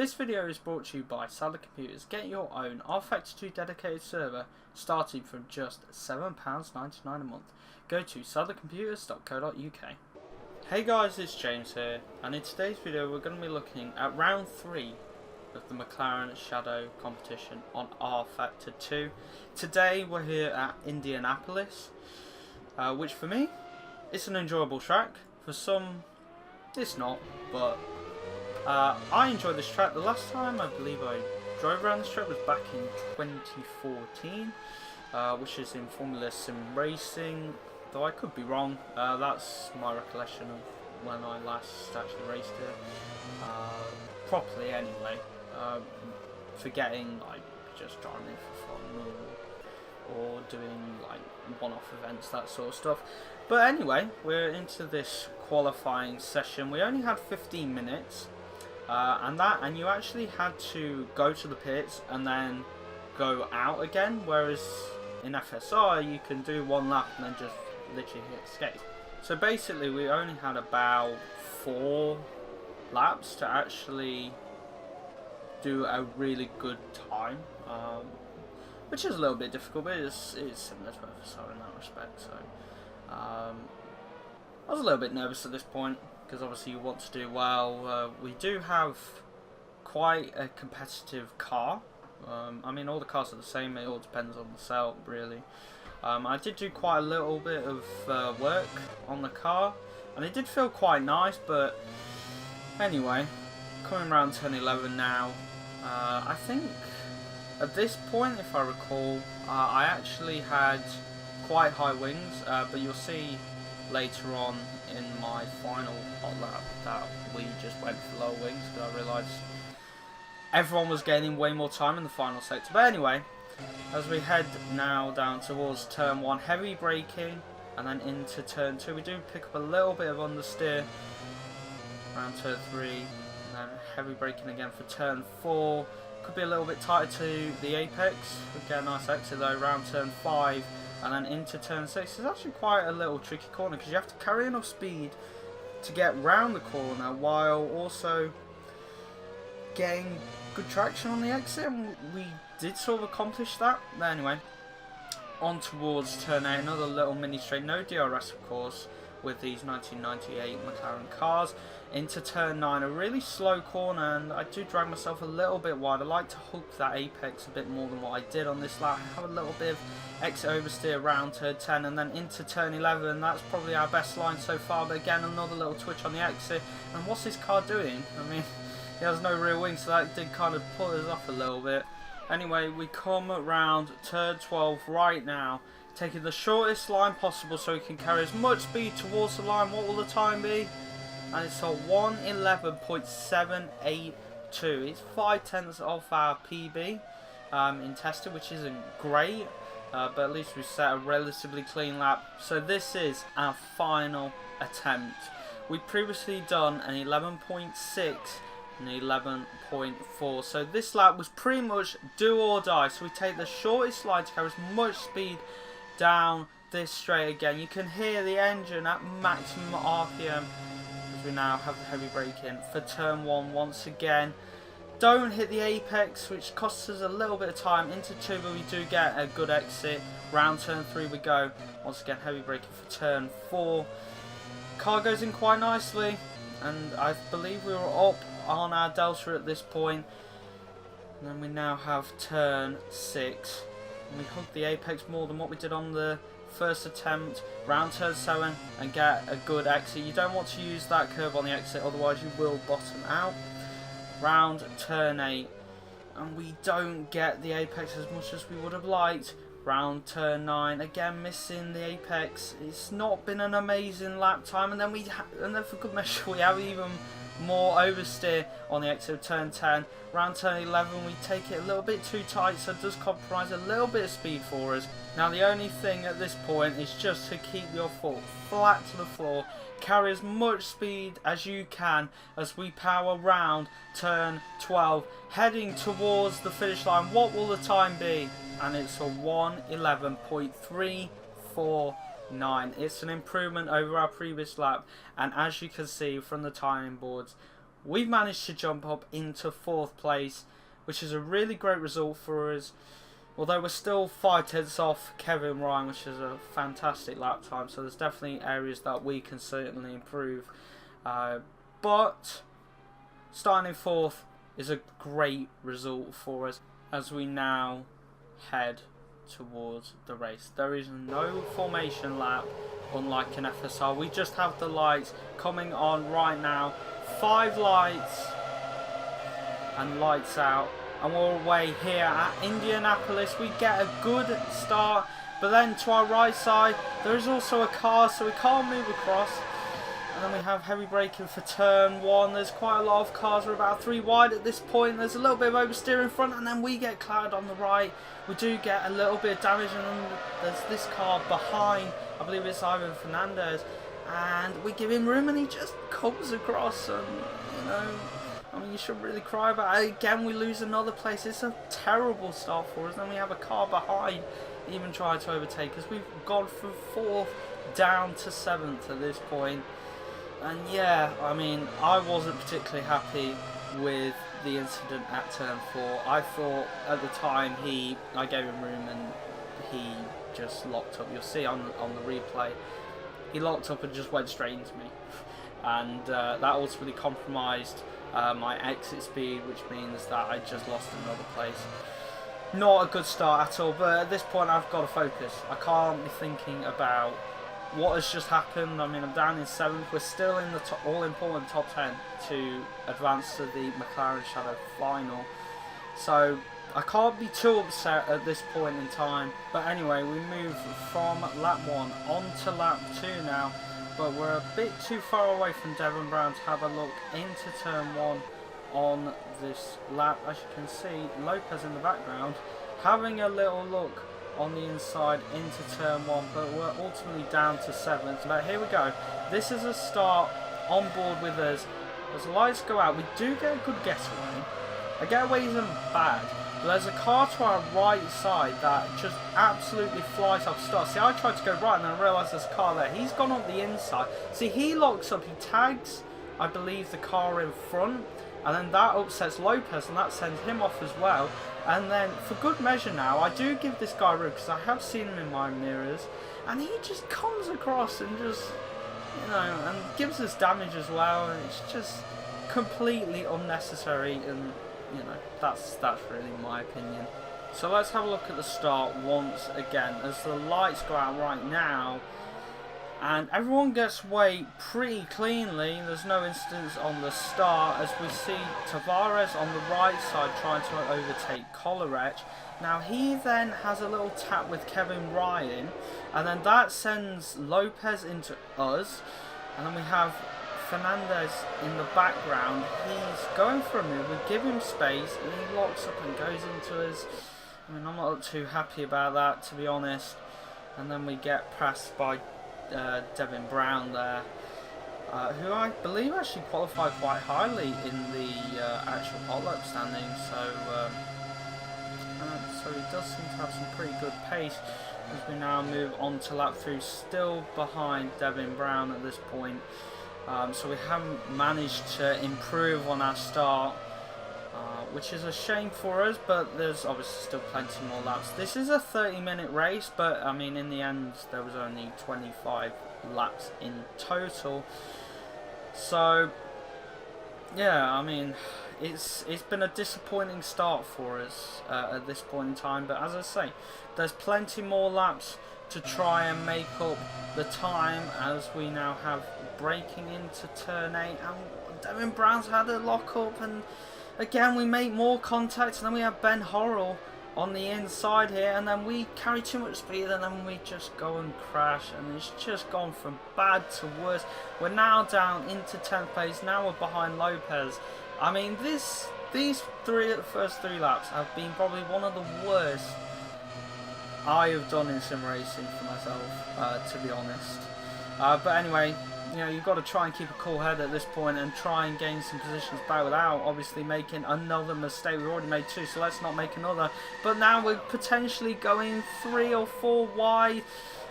This video is brought to you by Sadler Computers. Get your own rFactor2 dedicated server starting from just £7.99 a month. Go to sadlercomputers.co.uk. Hey guys, it's James here, and in today's video we're going to be looking at round 3 of the McLaren Shadow competition on rFactor2. Today we're here at Indianapolis, which for me, it's an enjoyable track. For some, it's not, but I enjoy this track. The last time I believe I drove around this track was back in 2014, which is in Formula Sim Racing, though I could be wrong. That's my recollection of when I last actually raced it, properly anyway, forgetting like just driving for fun or doing like one-off events, that sort of stuff. But anyway, we're into this qualifying session. We only had 15 minutes. And you actually had to go to the pits and then go out again, whereas in FSR you can do one lap and then just literally hit escape. So basically we only had about 4 laps to actually do a really good time, which is a little bit difficult, but it's similar to FSR in that respect. So I was a little bit nervous at this point, because obviously you want to do well. We do have quite a competitive car. I mean, all the cars are the same, it all depends on the setup really. I did do quite a little bit of work on the car, and it did feel quite nice, but anyway, coming around turn 11 now, I think at this point, if I recall, I actually had quite high wings, but you'll see later on in my final hot lap that we just went for low wings, because I realised everyone was gaining way more time in the final sector. But anyway, as we head now down towards turn 1, heavy braking, and then into turn 2, we do pick up a little bit of understeer around turn 3, and then heavy braking again for turn 4. Could be a little bit tighter to the apex. We get a nice exit though around turn 5. And then into turn 6 is actually quite a little tricky corner, because you have to carry enough speed to get round the corner while also getting good traction on the exit, and we did sort of accomplish that. But anyway, on towards turn 8, another little mini straight, no DRS of course with these 1998 McLaren cars. Into turn 9, a really slow corner, and I do drag myself a little bit wide. I like to hook that apex a bit more than what I did on this lap. Have a little bit of exit oversteer around turn 10, and then into turn 11. That's probably our best line so far, but again another little twitch on the exit. And what's this car doing? I mean, he has no rear wing, so that did kind of put us off a little bit. Anyway, we come around turn 12 right now, taking the shortest line possible so we can carry as much speed towards the line. What will the time be? And it's a 1:11.782. It's 5/10 off our PB in testing, which isn't great, but at least we set a relatively clean lap. So this is our final attempt. We've previously done an 11.6 and 11.4, so this lap was pretty much do or die. So we take the shortest line to carry as much speed down this straight again. You can hear the engine at maximum RPM. We now have the heavy braking for turn 1 once again. Don't hit the apex, which costs us a little bit of time. Into 2, but we do get a good exit. Round turn 3 we go. Once again, heavy braking for turn 4. Car goes in quite nicely, and I believe we were up on our delta at this point. And then we now have turn 6. And we hug the apex more than what we did on the first attempt. Round turn 7 and get a good exit. You don't want to use that curve on the exit, otherwise you will bottom out. Round turn 8, and we don't get the apex as much as we would have liked. Round turn 9, again missing the apex. It's not been an amazing lap time, and then for good measure we have even more oversteer on the exit of turn 10. Round turn 11 we take it a little bit too tight, so it does compromise a little bit of speed for us. Now the only thing at this point is just to keep your foot flat to the floor, carry as much speed as you can as we power round turn 12, heading towards the finish line. What will the time be? And it's a 1:11.349. It's an improvement over our previous lap, and as you can see from the timing boards, we've managed to jump up into 4th place, which is a really great result for us. Although we're still 5 tenths off Kevin Ryan, which is a fantastic lap time, so there's definitely areas that we can certainly improve. But starting in 4th is a great result for us as we now head towards the race. There is no formation lap, unlike an FSR. We just have the lights coming on right now. 5 lights and lights out, and we're away here at Indianapolis. We get a good start, but then to our right side there is also a car, so we can't move across. And then we have heavy braking for turn 1. There's quite a lot of cars. We're about 3 wide at this point. There's a little bit of oversteer in front, and then we get clouded on the right. We do get a little bit of damage, and then there's this car behind. I believe it's Ivan Fernandez, and we give him room, and he just comes across. And you know, I mean, you shouldn't really cry about it. Again, we lose another place. It's a terrible start for us. Then we have a car behind even trying to overtake us. We've gone from 4th down to 7th at this point. And yeah, I mean, I wasn't particularly happy with the incident at turn 4. I thought at the time I gave him room, and he just locked up. You'll see on the replay, he locked up and just went straight into me, and that ultimately compromised my exit speed, which means that I just lost another place. Not a good start at all, but at this point I've got to focus. I can't be thinking about what has just happened. I mean, I'm down in 7th. We're still in the all-important top 10 to advance to the McLaren Shadow final. So I can't be too upset at this point in time. But anyway, we move from lap 1 on to lap 2 now. But we're a bit too far away from Devon Brown to have a look into turn 1 on this lap. As you can see, Lopez in the background having a little look on the inside into turn 1, but we're ultimately down to 7th. But here we go. This is a start on board with us. As the lights go out, we do get a good getaway. A getaway isn't bad, but there's a car to our right side that just absolutely flies off start. See, I tried to go right and then I realised there's a car there. He's gone on the inside. See, he locks up, he tags, I believe, the car in front, and then that upsets Lopez and that sends him off as well. And then for good measure now, I do give this guy room because I have seen him in my mirrors, and he just comes across and just, you know, and gives us damage as well, and it's just completely unnecessary, and you know, that's really my opinion. So let's have a look at the start once again as the lights go out right now. And everyone gets away pretty cleanly. There's no incidents on the start as we see Tavares on the right side trying to overtake Kolarech. Now he then has a little tap with Kevin Ryan, and then that sends Lopez into us. And then we have Fernandez in the background. He's going for a move. We give him space and he locks up and goes into us. I mean, I'm not too happy about that, to be honest. And then we get pressed by Devin Brown there, who I believe actually qualified quite highly in the actual hotlap standings, so he does seem to have some pretty good pace as we now move on to lap 3, still behind Devin Brown at this point. So we haven't managed to improve on our start, which is a shame for us, but there's obviously still plenty more laps. This is a 30-minute race, but I mean, in the end there was only 25 laps in total. So yeah, I mean, it's been a disappointing start for us at this point in time, but as I say, there's plenty more laps to try and make up the time as we now have braking into turn 8, and Devin Brown's had a lock up, and again we make more contact, and then we have Ben Horrell on the inside here, and then we carry too much speed, and then we just go and crash, and it's just gone from bad to worse. We're now down into 10th place. Now we're behind Lopez. I mean, these first three laps have been probably one of the worst I have done in sim racing for myself, to be honest. But anyway, you know, you've got to try and keep a cool head at this point and try and gain some positions back without obviously making another mistake. We've already made 2, so let's not make another. But now we're potentially going 3 or 4 wide,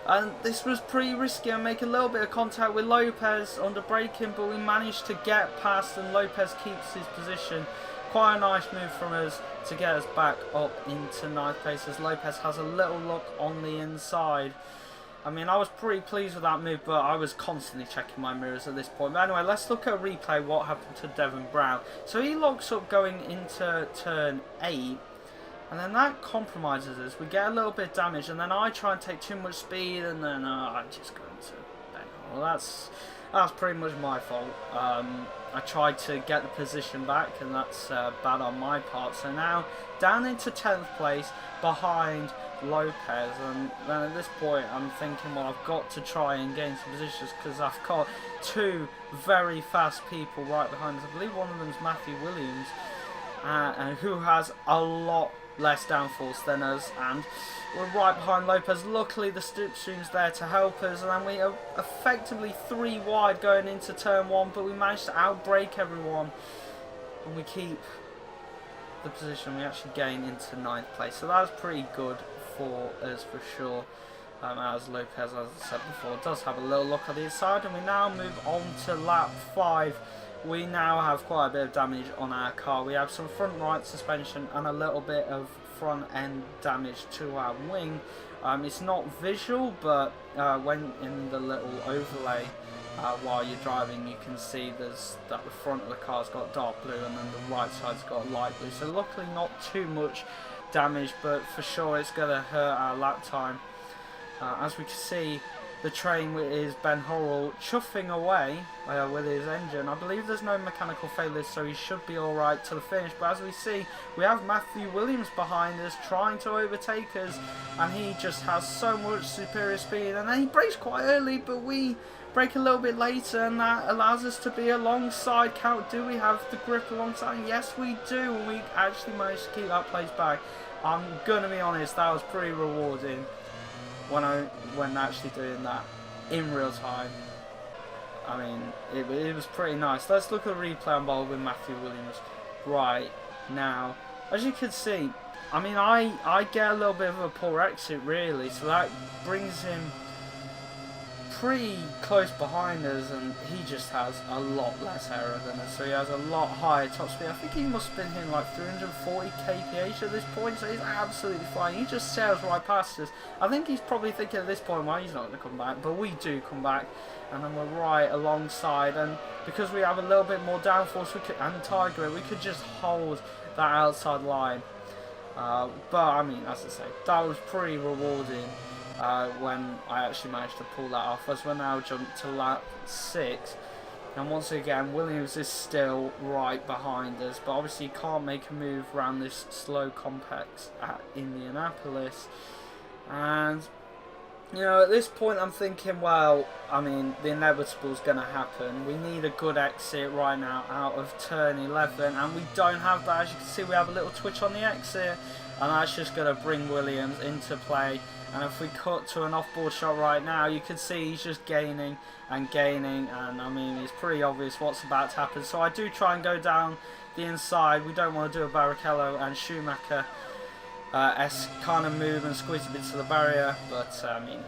And this was pretty risky. I make a little bit of contact with Lopez under braking, but we managed to get past, and Lopez keeps his position. Quite a nice move from us to get us back up into 9th place, as Lopez has a little look on the inside. I mean, I was pretty pleased with that move, but I was constantly checking my mirrors at this point. But anyway, let's look at a replay what happened to Devon Brown. So he locks up going into turn 8, and then that compromises us. We get a little bit of damage, and then I try and take too much speed, and then I just go into Ben. Well, that's pretty much my fault. I tried to get the position back, and that's bad on my part. So now down into 10th place behind Lopez, and then at this point I'm thinking, well, I've got to try and gain some positions because I've got 2 very fast people right behind us. I believe one of them is Matthew Williams, and who has a lot less downforce than us, and we're right behind Lopez. Luckily the slipstream's there to help us, and then we are effectively 3 wide going into turn 1, but we managed to outbrake everyone and we keep the position. We actually gain into 9th place, so that's pretty good for us for sure. As Lopez, as I said before, does have a little look at the inside, and we now move on to lap 5. We now have quite a bit of damage on our car. We have some front right suspension and a little bit of front end damage to our wing. It's not visual, but when in the little overlay while you're driving, you can see that the front of the car's got dark blue and then the right side's got light blue. So luckily not too much damage, but for sure it's going to hurt our lap time. As we can see, the train is Ben Horrell chuffing away with his engine. I believe there's no mechanical failures, so he should be alright to the finish. But as we see, we have Matthew Williams behind us trying to overtake us, and he just has so much superior speed. And then he brakes quite early, but we brake a little bit later, and that allows us to be alongside Count. Do we have the grip alongside? Yes, we do, and we actually managed to keep that place back. I'm going to be honest, that was pretty rewarding when actually doing that in real time. I mean, it was pretty nice. Let's look at the replay involved with Matthew Williams right now. As you can see, I mean, I get a little bit of a poor exit really, so that brings him pretty close behind us, and he just has a lot less error than us, so he has a lot higher top speed. I think he must have been hitting like 340 kph at this point, so he's absolutely flying. He just sails right past us. I think he's probably thinking at this point, well, he's not going to come back, but we do come back, and then we're right alongside, and because we have a little bit more downforce and tyre grip, we could just hold that outside line. But I mean, as I say, that was pretty rewarding. When I actually managed to pull that off, as we're now jumped to lap 6, and once again Williams is still right behind us, but obviously he can't make a move around this slow complex at Indianapolis. And you know, at this point I'm thinking, well, I mean, the inevitable is going to happen. We need a good exit right now out of turn 11, and we don't have that. As you can see, we have a little twitch on the exit, and that's just going to bring Williams into play. And if we cut to an off-board shot right now, you can see he's just gaining and gaining, and I mean, it's pretty obvious what's about to happen. So I do try and go down the inside. We don't want to do a Barrichello and Schumacher kind of move and squeeze a bit to the barrier, but I mean,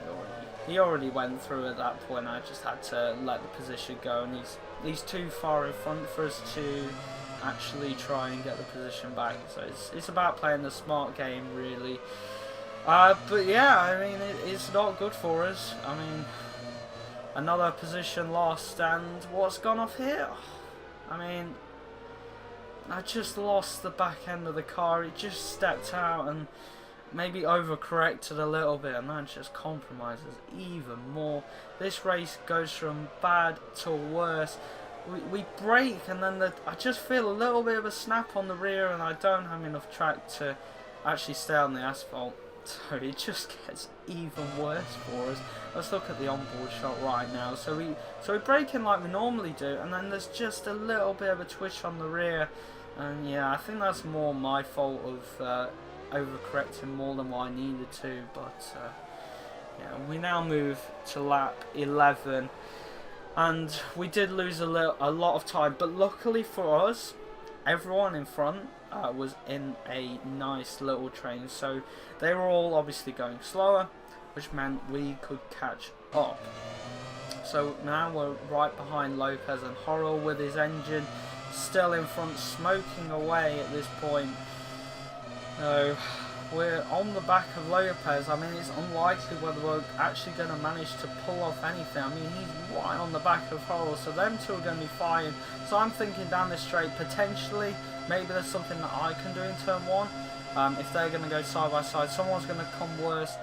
he already went through at that point. I just had to let the position go, and he's too far in front for us to actually try and get the position back. So it's about playing the smart game really. But yeah, I mean, it's not good for us. I mean, another position lost, and what's gone off here? I mean, I just lost the back end of the car. It just stepped out and maybe overcorrected a little bit, and that just compromises even more. This race goes from bad to worse. We brake, and then I just feel a little bit of a snap on the rear, and I don't have enough track to actually stay on the asphalt. So it just gets even worse for us. Let's look at the onboard shot right now. So we brake in like we normally do, and then there's just a little bit of a twitch on the rear, and yeah, I think that's more my fault of overcorrecting more than what I needed to. But yeah, we now move to lap 11, and we did lose a lot of time, but luckily for us, everyone in front was in a nice little train, so they were all obviously going slower, which meant we could catch up. So now we're right behind Lopez and Horrell with his engine still in front, smoking away at this point. So we're on the back of Lopez. I mean, it's unlikely whether we're actually going to manage to pull off anything. I mean, he's right on the back of Horrell, so them two are going to be fighting. So I'm thinking down this straight, potentially, maybe there's something that I can do in turn 1. If they're going to go side by side, someone's going to come worse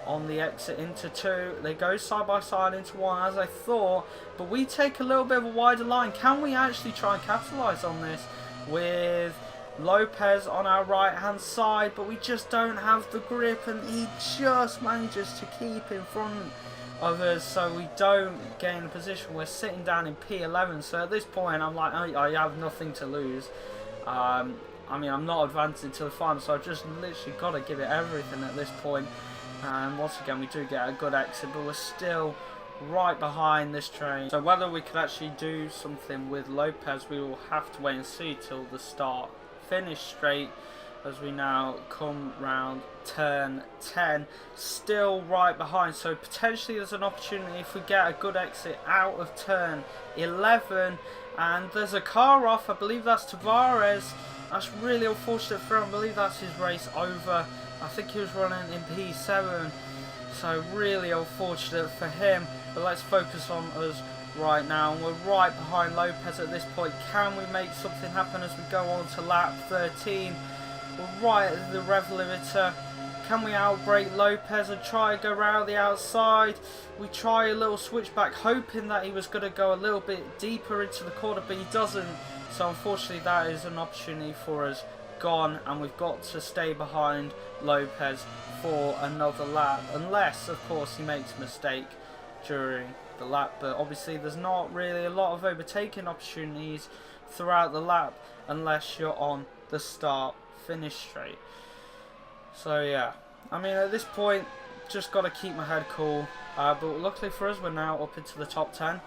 on the exit into 2. They go side by side into 1 as I thought, but we take a little bit of a wider line. Can we actually try and capitalise on this with Lopez on our right hand side? But we just don't have the grip, and he just manages to keep in front of us, so we don't get in a position. We're sitting down in P11, so at this point I'm like, I have nothing to lose. I mean, I'm not advancing to the final, so I've just literally got to give it everything at this point. And once again, we do get a good exit, but we're still right behind this train. So whether we could actually do something with Lopez, we will have to wait and see till the start finish straight, as we now come round turn 10, still right behind. So potentially there's an opportunity if we get a good exit out of turn 11, and there's a car off. I believe that's Tavares. That's really unfortunate for him. I believe that's his race over. I think he was running in P7, so really unfortunate for him. But let's focus on us right now, and we're right behind Lopez at this point. Can we make something happen as we go on to lap 13? We're right at the rev limiter. Can we outbrake Lopez and try to go around the outside? We try a little switchback, hoping that he was going to go a little bit deeper into the corner, but he doesn't. So unfortunately that is an opportunity for us gone, and we've got to stay behind Lopez for another lap, unless of course he makes a mistake during the lap. But obviously there's not really a lot of overtaking opportunities throughout the lap unless you're on the start finish straight. So yeah, I mean, at this point just got to keep my head cool, but luckily for us we're now up into the top 10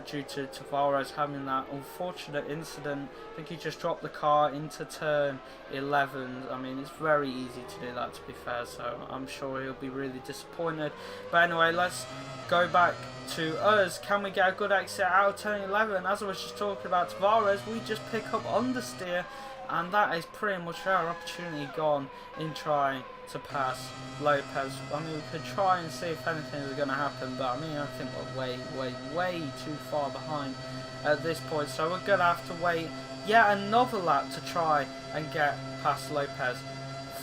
due to Tavares having that unfortunate incident. I think he just dropped the car into turn 11. I mean, it's very easy to do that, to be fair, so I'm sure he'll be really disappointed. But anyway, let's go back to us. Can we get a good exit out of turn 11? As I was just talking about Tavares, we just pick up understeer, and that is pretty much our opportunity gone in trying to pass Lopez. I mean, we could try and see if anything is going to happen, but I mean, I think we're way too far behind at this point. So we're going to have to wait yet another lap to try and get past Lopez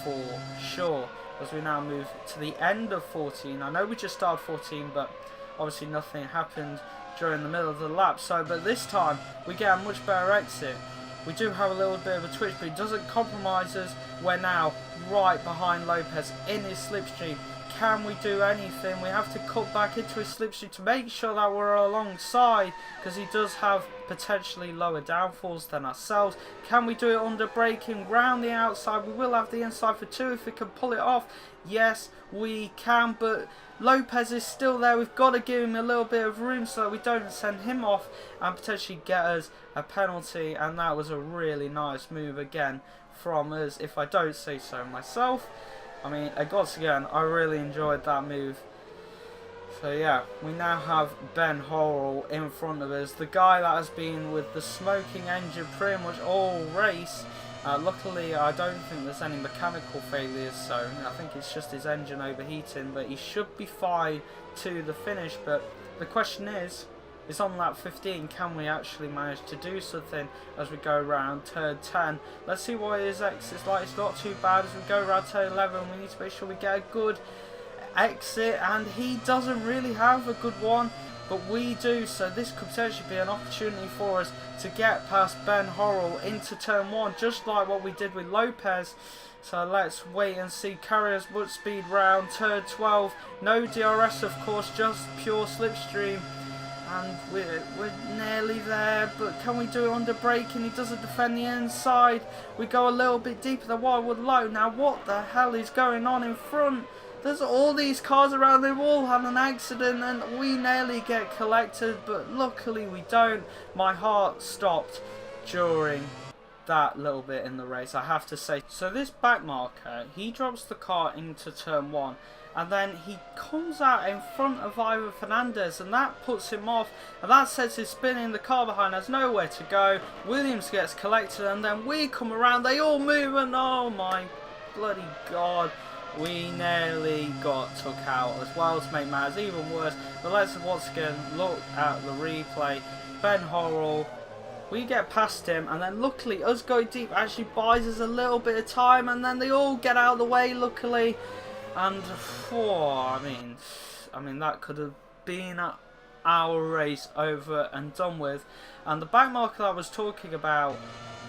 for sure, as we now move to the end of 14. I know we just started 14, but obviously nothing happened during the middle of the lap. So, but this time we get a much better exit. We do have a little bit of a twitch, but it doesn't compromise us. We're now right behind Lopez in his slipstream. Can we do anything? We have to cut back into his slipstream to make sure that we're alongside, because he does have potentially lower downfalls than ourselves. Can we do it under braking round the outside? We will have the inside for 2 if we can pull it off. Yes, we can, but Lopez is still there. We've got to give him a little bit of room so that we don't send him off and potentially get us a penalty. And that was a really nice move again from us, if I don't say so myself. I mean, once again, I really enjoyed that move. So yeah, we now have Ben Horrell in front of us, the guy that has been with the smoking engine pretty much all race. Luckily, I don't think there's any mechanical failures, so I think it's just his engine overheating, but he should be fine to the finish. But the question is on lap 15, can we actually manage to do something as we go around turn 10? Let's see what his exit is like. It's not too bad. As we go around turn 11, we need to make sure we get a good exit, and he doesn't really have a good one, but we do, so this could potentially be an opportunity for us to get past Ben Horrell into turn 1, just like what we did with Lopez. So let's wait and see. Carry as much speed round turn 12. No DRS, of course, just pure slipstream. And we're nearly there, but can we do it under braking? He doesn't defend the inside. We go a little bit deeper than what I would like. Now, what the hell is going on in front? There's all these cars around, they've all had an accident, and we nearly get collected, but luckily we don't. My heart stopped during that little bit in the race, I have to say. So this back marker, he drops the car into turn 1, and then he comes out in front of Ivan Fernandez, and that puts him off, and that sets his spinning. The car behind has nowhere to go. Williams gets collected, and then we come around. They all move, and oh my bloody god, we nearly got took out as well to make matters even worse. But let's once again look at the replay. Ben Horrell, we get past him, and then luckily us going deep actually buys us a little bit of time, and then they all get out of the way luckily. And I mean that could have been our race over and done with. And the back marker that I was talking about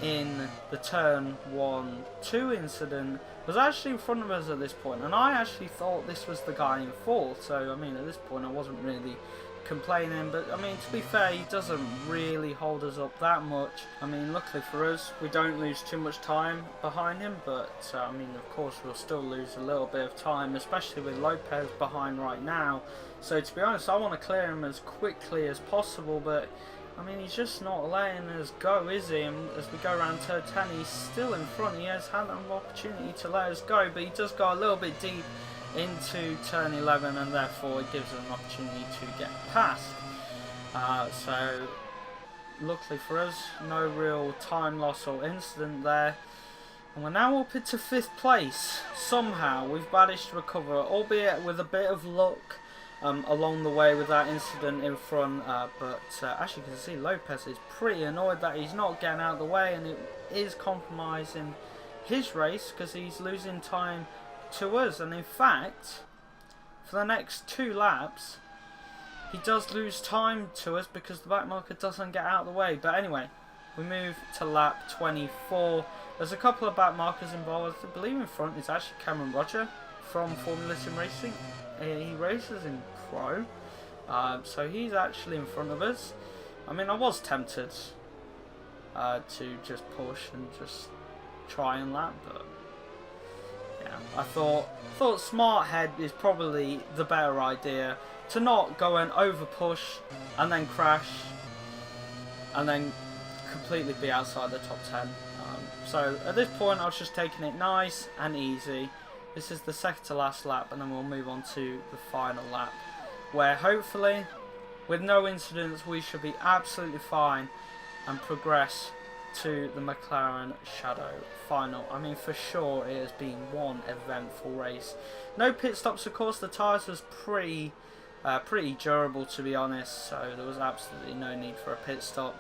in the turn 1-2 incident was actually in front of us at this point, and I actually thought this was the guy in 4th. So I mean, at this point I wasn't really complaining, but I mean, to be fair, he doesn't really hold us up that much. I mean, luckily for us, we don't lose too much time behind him, but I mean, of course we'll still lose a little bit of time, especially with Lopez behind right now. So to be honest, I want to clear him as quickly as possible, but I mean, he's just not letting us go, is he? And as we go around turn 10, he's still in front. He has had an opportunity to let us go, but he does go a little bit deep into turn 11, and therefore it gives us an opportunity to get past. So luckily for us, no real time loss or incident there, and we're now up into 5th place. Somehow we've managed to recover, albeit with a bit of luck along the way with that incident in front, but as you can see, Lopez is pretty annoyed that he's not getting out of the way, and it is compromising his race because he's losing time to us. And in fact, for the next 2 laps he does lose time to us because the back marker doesn't get out of the way. But anyway, we move to lap 24. There's a couple of back markers involved. I believe in front is actually Cameron Roger from Formula Sim Racing. He races in Pro, so he's actually in front of us. I mean, I was tempted to just push and just try and lap, but yeah, I thought smart head is probably the better idea, to not go and over push and then crash and then completely be outside the top 10. So at this point I was just taking it nice and easy. This is the second to last lap, and then we'll move on to the final lap, where hopefully with no incidents we should be absolutely fine and progress to the McLaren Shadow final. I mean, for sure it has been one eventful race. No pit stops, of course. The tyres was pretty durable, to be honest, so there was absolutely no need for a pit stop.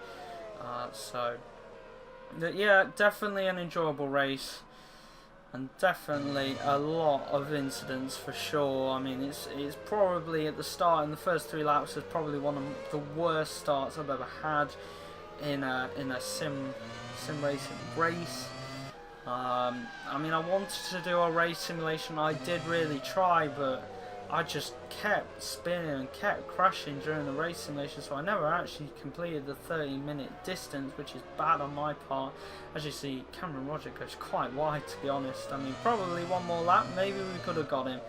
Yeah, definitely an enjoyable race, and definitely a lot of incidents for sure. I mean, it's probably at the start in the first 3 laps is probably one of the worst starts I've ever had in a sim racing race. I mean, I wanted to do a race simulation. I did really try, but I just kept spinning and kept crashing during the race simulation, so I never actually completed the 30-minute distance, which is bad on my part. As you see, Cameron Roger goes quite wide, to be honest. I mean, probably one more lap, maybe we could have got him.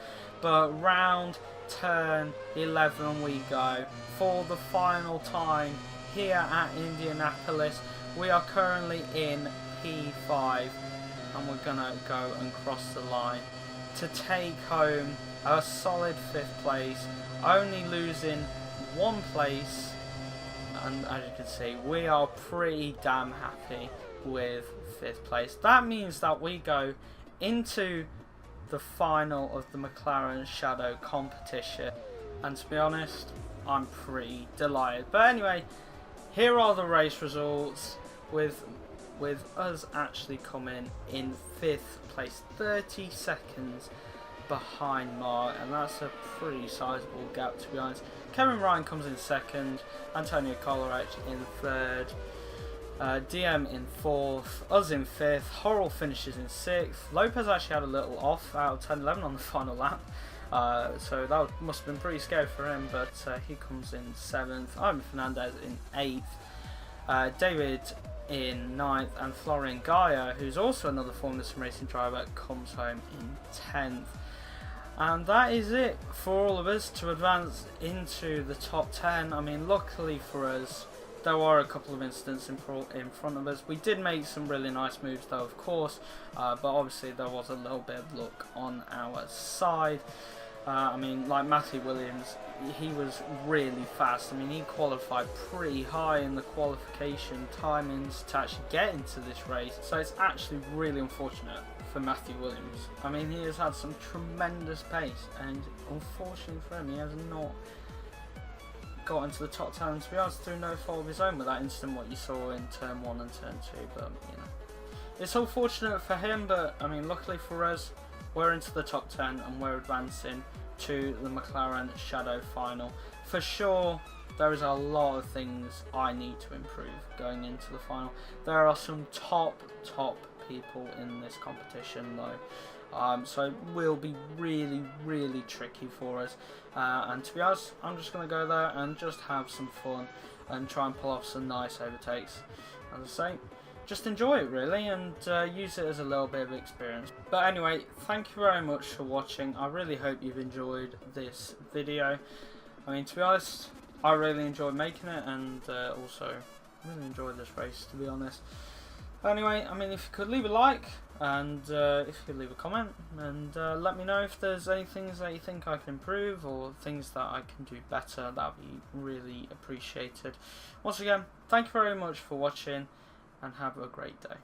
But round turn 11 we go for the final time here at Indianapolis. We are currently in P5, and we're gonna go and cross the line to take home a solid 5th place, only losing 1 place, and as you can see, we are pretty damn happy with 5th place. That means that we go into the final of the McLaren Shadow competition, and to be honest, I'm pretty delighted. But anyway, here are the race results, with us actually coming in 5th place, 30 seconds behind Mark, and that's a pretty sizable gap, to be honest. Kevin Ryan comes in 2nd, Antonio Kolarec in 3rd, DM in 4th, us in 5th, Horrell finishes in 6th. Lopez actually had a little off out of 10-11 on the final lap, so that must have been pretty scary for him, but he comes in 7th, Ivan Fernandez in 8th, David in 9th, and Florian Gaia, who's also another Formula Sim Racing driver, comes home in 10th. And that is it for all of us to advance into the top 10. I mean, luckily for us, there were a couple of incidents in front of us. We did make some really nice moves though, of course, but obviously there was a little bit of luck on our side. I mean, like Matthew Williams, he was really fast. I mean, he qualified pretty high in the qualification timings to actually get into this race. So it's actually really unfortunate for Matthew Williams. I mean, he has had some tremendous pace, and unfortunately for him, he has not got into the top 10, to be honest, through no fault of his own with that incident what you saw in turn 1 and turn 2. But you know, it's unfortunate for him, but I mean, luckily for us, we're into the top 10 and we're advancing to the McLaren Shadow final. For sure, there is a lot of things I need to improve going into the final. There are some top people in this competition though, so it will be really tricky for us, and to be honest, I'm just going to go there and just have some fun and try and pull off some nice overtakes. As I say, just enjoy it really, and use it as a little bit of experience. But anyway, thank you very much for watching. I really hope you've enjoyed this video. I mean, to be honest, I really enjoyed making it, and also really enjoyed this race, to be honest. Anyway, I mean, if you could leave a like, and if you could leave a comment, and let me know if there's any things that you think I can improve, or things that I can do better, that would be really appreciated. Once again, thank you very much for watching, and have a great day.